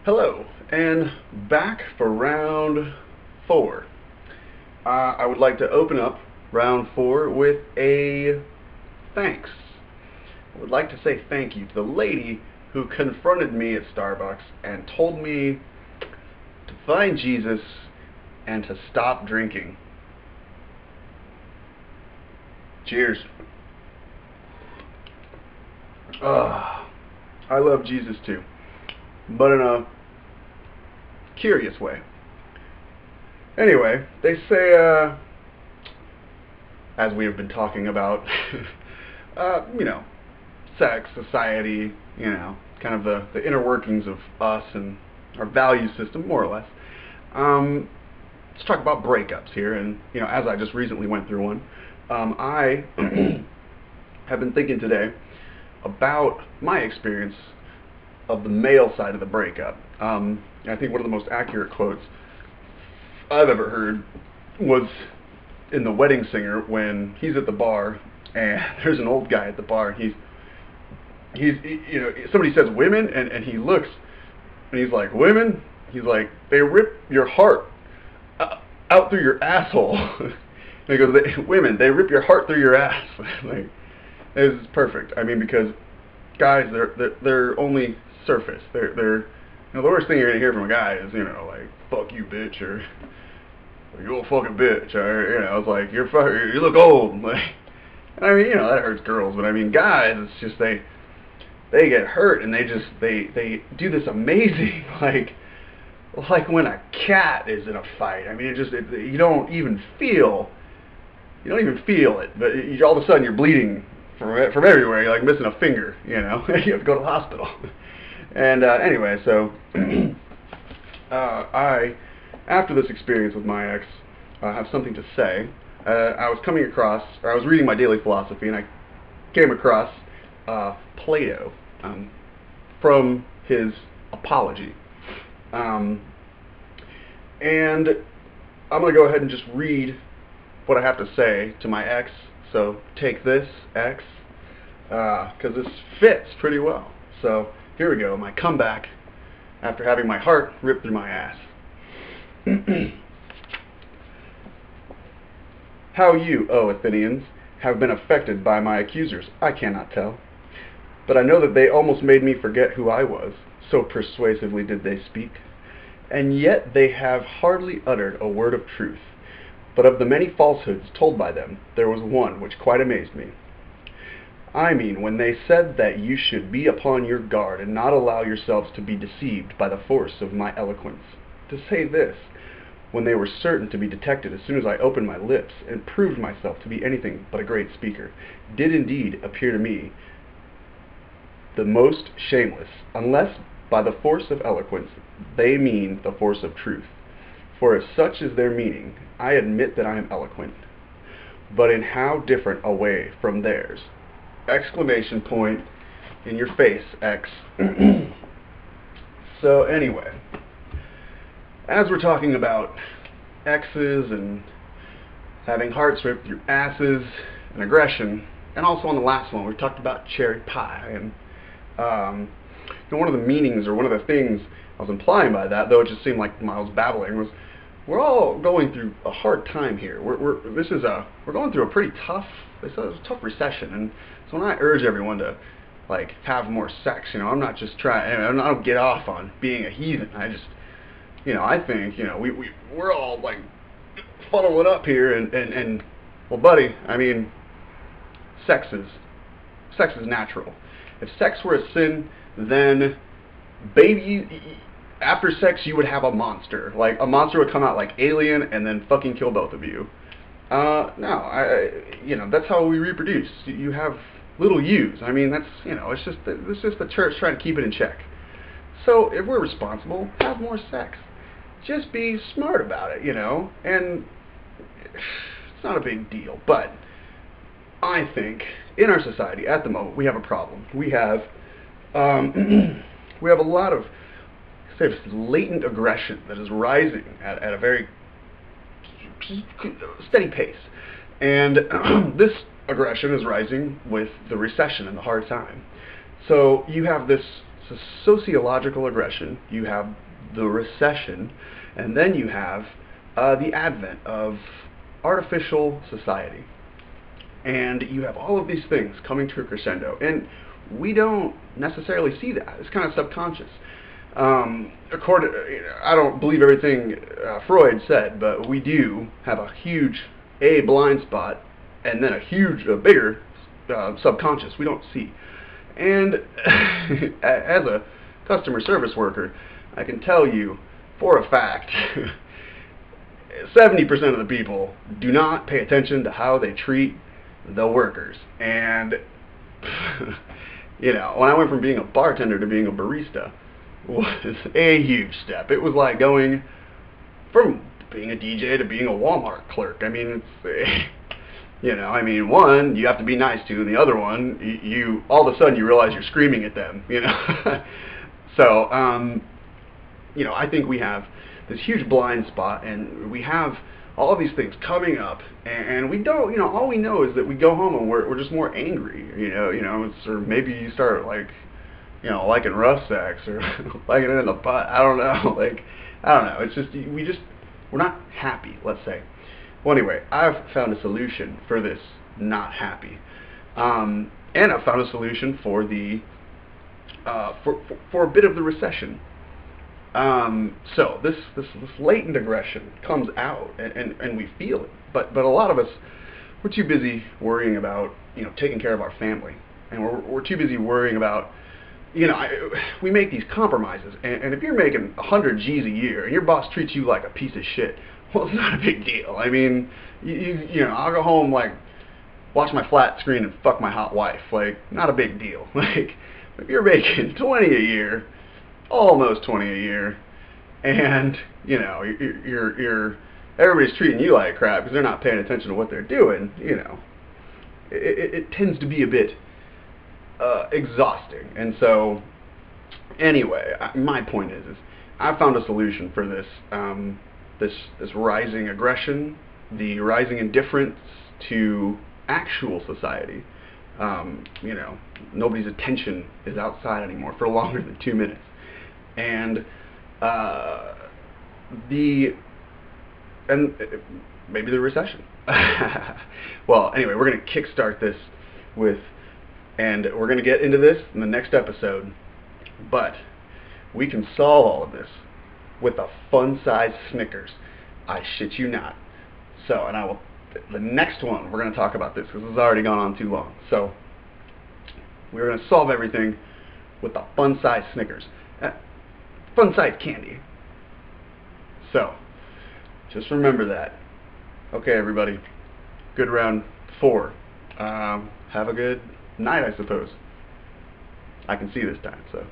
Hello, and back for round 4. I would like to open up round 4 with a thanks. I would like to say thank you to the lady who confronted me at Starbucks and told me to find Jesus and to stop drinking. Cheers. I love Jesus too, but in a curious way. Anyway, they say, as we have been talking about, you know, sex, society, kind of the inner workings of us and our value system, more or less. Let's talk about breakups here, and, as I just recently went through one, I have been thinking today about my experience of the male side of the breakup. I think one of the most accurate quotes I've ever heard was in The Wedding Singer when he's at the bar and there's an old guy at the bar. He's somebody says women and he looks and he's like, women? He's like, they rip your heart out through your asshole. And he goes, women, they rip your heart through your ass. Like, this is perfect. I mean, because guys, they're only surface. They're the worst thing you're gonna hear from a guy is, like, fuck you, bitch, or you're a fucking bitch, or, it's like, you look old. Like, I mean, that hurts girls, but I mean, guys, it's just they get hurt and they do this amazing, like when a cat is in a fight. I mean, you don't even feel it, but all of a sudden you're bleeding from everywhere. You're like missing a finger, you have to go to the hospital. And anyway, so after this experience with my ex, have something to say. I was reading my daily philosophy, and I came across Plato from his Apology. And I'm going to go ahead and just read what I have to say to my ex. So take this, ex, because this fits pretty well. So here we go, my comeback after having my heart ripped through my ass. How you, O Athenians, have been affected by my accusers, I cannot tell. But I know that they almost made me forget who I was, so persuasively did they speak. And yet they have hardly uttered a word of truth. But of the many falsehoods told by them, there was one which quite amazed me. I mean, when they said that you should be upon your guard and not allow yourselves to be deceived by the force of my eloquence. To say this, when they were certain to be detected as soon as I opened my lips and proved myself to be anything but a great speaker, did indeed appear to me the most shameless, unless by the force of eloquence they mean the force of truth. For if such is their meaning, I admit that I am eloquent, but in how different a way from theirs. Exclamation point in your face, X. So anyway, as we're talking about exes and having hearts ripped through asses and aggression, and also on the last one we talked about cherry pie, and one of the meanings or one of the things I was implying by that, though it just seemed like I was babbling, was we're all going through a hard time here. We're going through a pretty tough recession, and so when I urge everyone to have more sex, I'm not just trying. I don't get off on being a heathen. I just, I think we're all like funneling up here, and well, buddy, I mean, sex is natural. If sex were a sin, then after sex you would have a monster. Like a monster would come out like Alien and then fucking kill both of you. No, that's how we reproduce. You have little U's. I mean, that's, it's just the church trying to keep it in check. So if we're responsible, have more sex. Just be smart about it, and it's not a big deal. But I think in our society at the moment we have a problem. We have a lot of latent aggression that is rising at a very steady pace, and this aggression is rising with the recession and the hard time. So you have this sociological aggression, you have the recession, and then you have the advent of artificial society. And you have all of these things coming to a crescendo, and we don't necessarily see that. It's kind of subconscious. I don't believe everything Freud said, but we do have a huge blind spot, and then a bigger subconscious we don't see. And as a customer service worker, I can tell you for a fact 70% of the people do not pay attention to how they treat the workers. And when I went from being a bartender to being a barista was a huge step. It was like going from being a DJ to being a Walmart clerk. I mean, one, you have to be nice to, and the other one, you all of a sudden you realize you're screaming at them, So, I think we have this huge blind spot, and we have all of these things coming up, and we don't, all we know is that we go home and we're just more angry, or maybe you start liking rough sex or liking it in the butt. I don't know, I don't know. It's just we're not happy, let's say. Well, anyway, I've found a solution for this not happy, and I've found a solution for the for a bit of the recession. So this latent aggression comes out, and we feel it. But a lot of us, we're too busy worrying about taking care of our family, and we're too busy worrying about we make these compromises, and if you're making 100 G's a year and your boss treats you like a piece of shit, well, it's not a big deal. I mean, I'll go home, watch my flat screen and fuck my hot wife. Not a big deal. If you're making 20 a year, almost 20 a year, and you're everybody's treating you like crap because they're not paying attention to what they're doing, it tends to be a bit exhausting. And so, anyway, my point is I found a solution for this this rising aggression, the rising indifference to actual society. Nobody's attention is outside anymore for longer than 2 minutes, and maybe the recession. Well, anyway, we're going to kickstart this and we're going to get into this in the next episode, but we can solve all of this with a fun-sized Snickers. I shit you not. So, and the next one, we're going to talk about this because this has already gone on too long. So, we're going to solve everything with a fun-sized Snickers. Fun-sized candy. So, just remember that. Okay, everybody. Good round 4. Have a good night, I suppose. I can see this time, so.